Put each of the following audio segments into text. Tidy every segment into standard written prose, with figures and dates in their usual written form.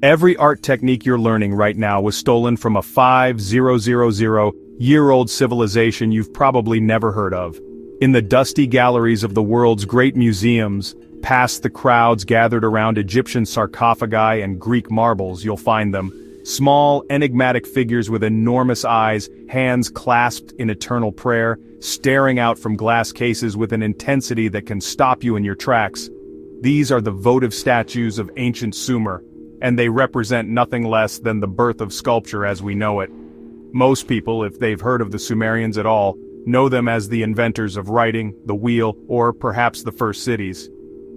Every art technique you're learning right now was stolen from a 5,000-year-old civilization you've probably never heard of. In the dusty galleries of the world's great museums, past the crowds gathered around Egyptian sarcophagi and Greek marbles, you'll find them. Small, enigmatic figures with enormous eyes, hands clasped in eternal prayer, staring out from glass cases with an intensity that can stop you in your tracks. These are the votive statues of ancient Sumer, and they represent nothing less than the birth of sculpture as we know it. Most people, if they've heard of the Sumerians at all, know them as the inventors of writing, the wheel, or perhaps the first cities.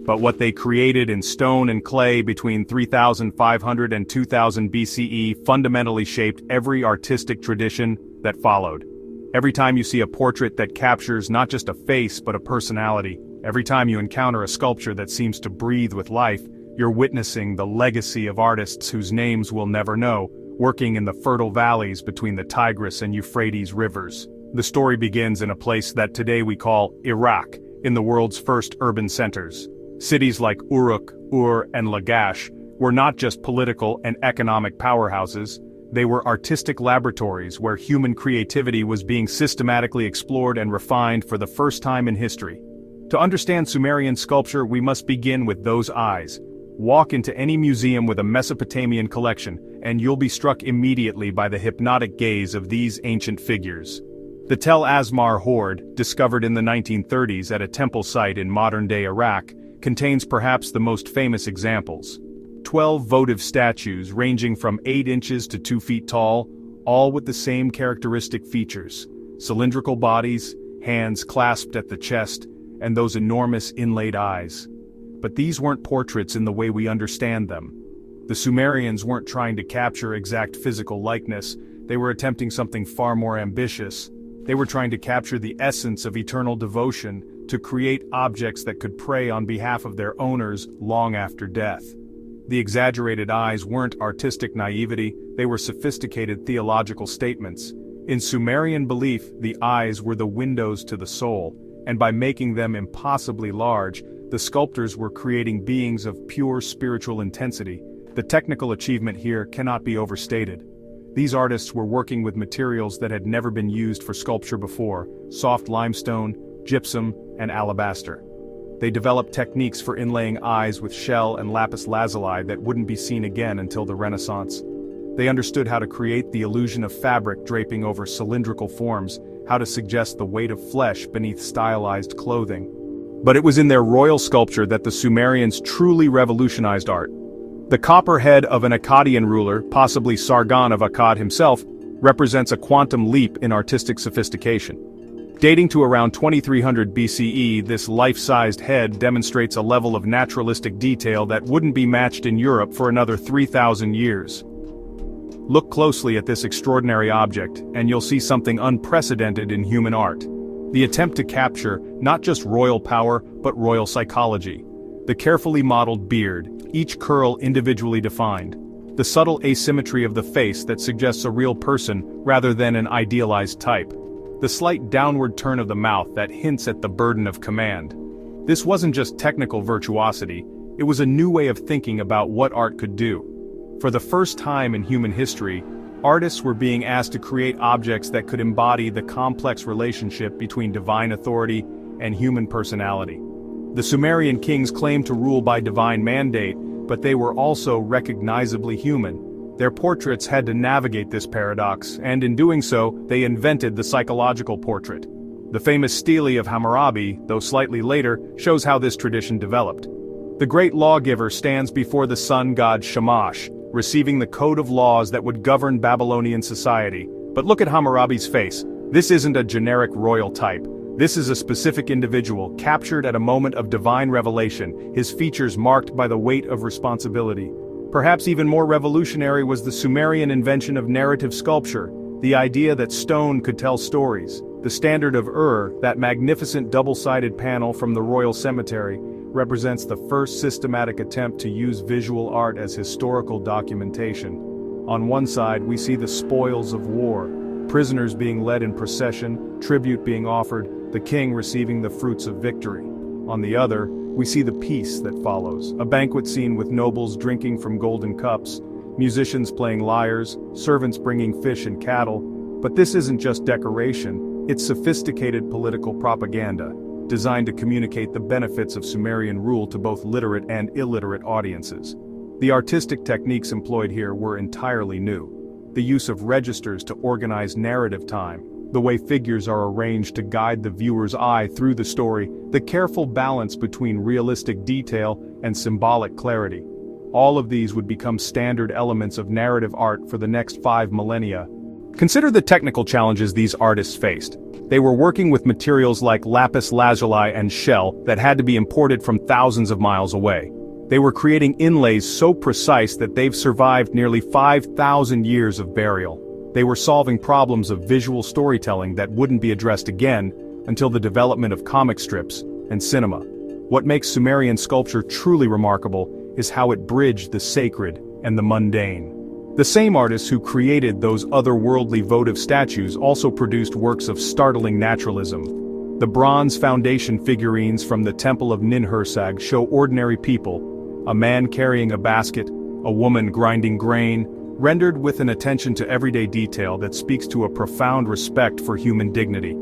But what they created in stone and clay between 3,500 and 2000 BCE fundamentally shaped every artistic tradition that followed. Every time you see a portrait that captures not just a face but a personality, every time you encounter a sculpture that seems to breathe with life, you're witnessing the legacy of artists whose names we'll never know, working in the fertile valleys between the Tigris and Euphrates rivers. The story begins in a place that today we call Iraq, in the world's first urban centers. Cities like Uruk, Ur, and Lagash were not just political and economic powerhouses, they were artistic laboratories where human creativity was being systematically explored and refined for the first time in history. To understand Sumerian sculpture, we must begin with those eyes. Walk into any museum with a Mesopotamian collection, and you'll be struck immediately by the hypnotic gaze of these ancient figures. The Tel Asmar hoard, discovered in the 1930s at a temple site in modern-day Iraq, contains perhaps the most famous examples. 12 votive statues ranging from 8 inches to 2 feet tall, all with the same characteristic features: cylindrical bodies, hands clasped at the chest, and those enormous inlaid eyes. But these weren't portraits in the way we understand them. The Sumerians weren't trying to capture exact physical likeness, they were attempting something far more ambitious. They were trying to capture the essence of eternal devotion, to create objects that could pray on behalf of their owners long after death. The exaggerated eyes weren't artistic naivety, they were sophisticated theological statements. In Sumerian belief, the eyes were the windows to the soul, and by making them impossibly large, the sculptors were creating beings of pure spiritual intensity. The technical achievement here cannot be overstated. These artists were working with materials that had never been used for sculpture before: soft limestone, gypsum, and alabaster. They developed techniques for inlaying eyes with shell and lapis lazuli that wouldn't be seen again until the Renaissance. They understood how to create the illusion of fabric draping over cylindrical forms, how to suggest the weight of flesh beneath stylized clothing. But it was in their royal sculpture that the Sumerians truly revolutionized art. The copper head of an Akkadian ruler, possibly Sargon of Akkad himself, represents a quantum leap in artistic sophistication. Dating to around 2300 BCE, this life-sized head demonstrates a level of naturalistic detail that wouldn't be matched in Europe for another 3,000 years. Look closely at this extraordinary object, and you'll see something unprecedented in human art. The attempt to capture not just royal power, but royal psychology. The carefully modeled beard, each curl individually defined. The subtle asymmetry of the face that suggests a real person rather than an idealized type. The slight downward turn of the mouth that hints at the burden of command. This wasn't just technical virtuosity, it was a new way of thinking about what art could do. For the first time in human history, artists were being asked to create objects that could embody the complex relationship between divine authority and human personality. The Sumerian kings claimed to rule by divine mandate, but they were also recognizably human. Their portraits had to navigate this paradox, and in doing so, they invented the psychological portrait. The famous stele of Hammurabi, though slightly later, shows how this tradition developed. The great lawgiver stands before the sun god Shamash, receiving the code of laws that would govern Babylonian society. But look at Hammurabi's face. This isn't a generic royal type. This is a specific individual, captured at a moment of divine revelation, his features marked by the weight of responsibility. Perhaps even more revolutionary was the Sumerian invention of narrative sculpture, the idea that stone could tell stories. The standard of Ur, that magnificent double-sided panel from the royal cemetery, represents the first systematic attempt to use visual art as historical documentation. On one side, we see the spoils of war, prisoners being led in procession, tribute being offered, the king receiving the fruits of victory. On the other, we see the peace that follows, a banquet scene with nobles drinking from golden cups, musicians playing lyres, servants bringing fish and cattle. But this isn't just decoration, it's sophisticated political propaganda, designed to communicate the benefits of Sumerian rule to both literate and illiterate audiences. The artistic techniques employed here were entirely new. The use of registers to organize narrative time, the way figures are arranged to guide the viewer's eye through the story, the careful balance between realistic detail and symbolic clarity. All of these would become standard elements of narrative art for the next 5 millennia. Consider the technical challenges these artists faced. They were working with materials like lapis lazuli and shell that had to be imported from thousands of miles away. They were creating inlays so precise that they've survived nearly 5,000 years of burial. They were solving problems of visual storytelling that wouldn't be addressed again until the development of comic strips and cinema. What makes Sumerian sculpture truly remarkable is how it bridged the sacred and the mundane. The same artists who created those otherworldly votive statues also produced works of startling naturalism. The bronze foundation figurines from the Temple of Ninhursag show ordinary people, a man carrying a basket, a woman grinding grain, rendered with an attention to everyday detail that speaks to a profound respect for human dignity.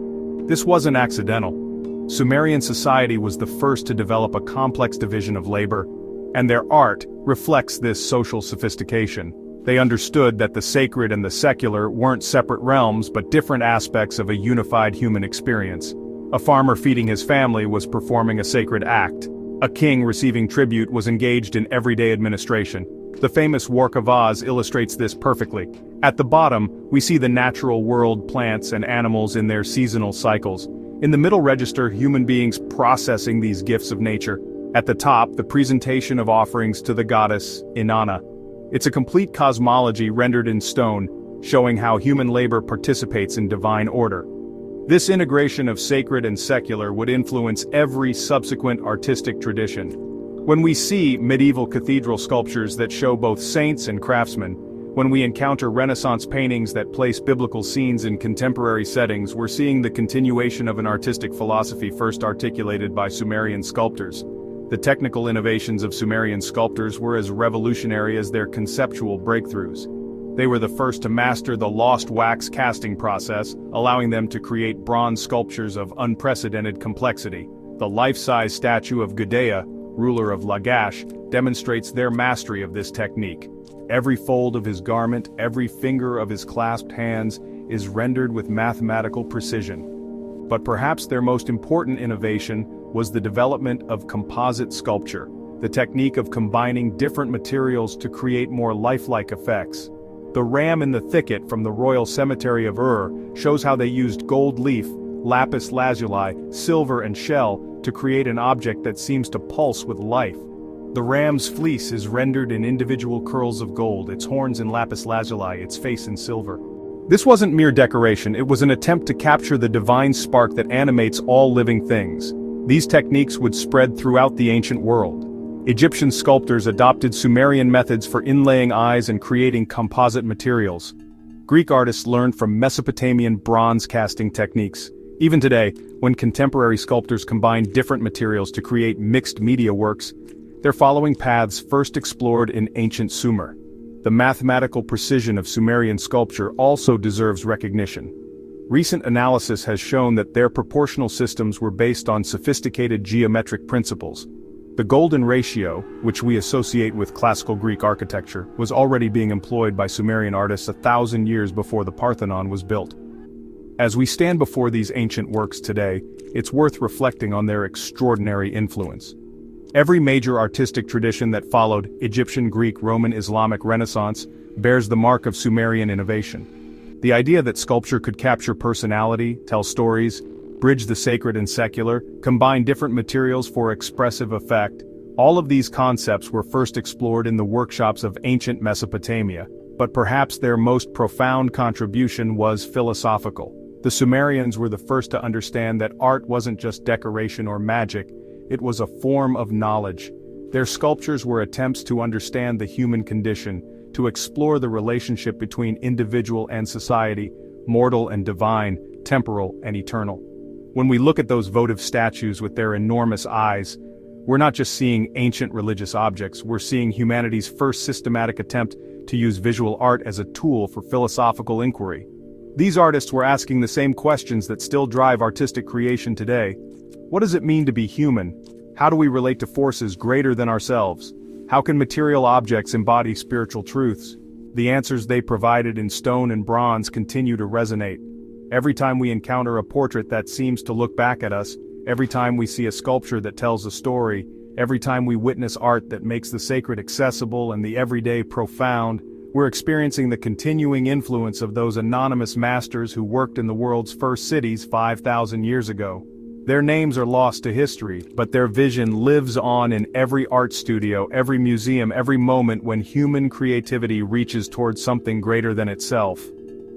This wasn't accidental. Sumerian society was the first to develop a complex division of labor, and their art reflects this social sophistication. They understood that the sacred and the secular weren't separate realms but different aspects of a unified human experience. A farmer feeding his family was performing a sacred act. A king receiving tribute was engaged in everyday administration. The famous Work of Oz illustrates this perfectly. At the bottom, we see the natural world, plants and animals in their seasonal cycles. In the middle register, human beings processing these gifts of nature. At the top, the presentation of offerings to the goddess, Inanna. It's a complete cosmology rendered in stone, showing how human labor participates in divine order. This integration of sacred and secular would influence every subsequent artistic tradition. When we see medieval cathedral sculptures that show both saints and craftsmen, when we encounter Renaissance paintings that place biblical scenes in contemporary settings, we're seeing the continuation of an artistic philosophy first articulated by Sumerian sculptors. The technical innovations of Sumerian sculptors were as revolutionary as their conceptual breakthroughs. They were the first to master the lost wax casting process, allowing them to create bronze sculptures of unprecedented complexity. The life-size statue of Gudea, ruler of Lagash, demonstrates their mastery of this technique. Every fold of his garment, every finger of his clasped hands, is rendered with mathematical precision. But perhaps their most important innovation was the development of composite sculpture, the technique of combining different materials to create more lifelike effects. The ram in the thicket from the royal cemetery of Ur shows how they used gold leaf, lapis lazuli, silver and shell to create an object that seems to pulse with life. The ram's fleece is rendered in individual curls of gold, its horns in lapis lazuli, its face in silver. This wasn't mere decoration, it was an attempt to capture the divine spark that animates all living things. These techniques would spread throughout the ancient world. Egyptian sculptors adopted Sumerian methods for inlaying eyes and creating composite materials. Greek artists learned from Mesopotamian bronze casting techniques. Even today, when contemporary sculptors combine different materials to create mixed media works, they're following paths first explored in ancient Sumer. The mathematical precision of Sumerian sculpture also deserves recognition. Recent analysis has shown that their proportional systems were based on sophisticated geometric principles. The golden ratio, which we associate with classical Greek architecture, was already being employed by Sumerian artists 1,000 years before the Parthenon was built. As we stand before these ancient works today, it's worth reflecting on their extraordinary influence. Every major artistic tradition that followed Egyptian, Greek, Roman, Islamic, Renaissance bears the mark of Sumerian innovation. The idea that sculpture could capture personality, tell stories, bridge the sacred and secular, combine different materials for expressive effect, all of these concepts were first explored in the workshops of ancient Mesopotamia, but perhaps their most profound contribution was philosophical. The Sumerians were the first to understand that art wasn't just decoration or magic, it was a form of knowledge. Their sculptures were attempts to understand the human condition, to explore the relationship between individual and society, mortal and divine, temporal and eternal. When we look at those votive statues with their enormous eyes, we're not just seeing ancient religious objects, we're seeing humanity's first systematic attempt to use visual art as a tool for philosophical inquiry. These artists were asking the same questions that still drive artistic creation today. What does it mean to be human? How do we relate to forces greater than ourselves? How can material objects embody spiritual truths? The answers they provided in stone and bronze continue to resonate. Every time we encounter a portrait that seems to look back at us, every time we see a sculpture that tells a story, every time we witness art that makes the sacred accessible and the everyday profound, we're experiencing the continuing influence of those anonymous masters who worked in the world's first cities 5,000 years ago. Their names are lost to history, but their vision lives on in every art studio, every museum, every moment when human creativity reaches towards something greater than itself.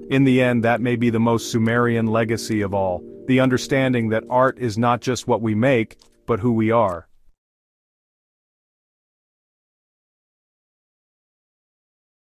In the end, that may be the most Sumerian legacy of all, the understanding that art is not just what we make, but who we are.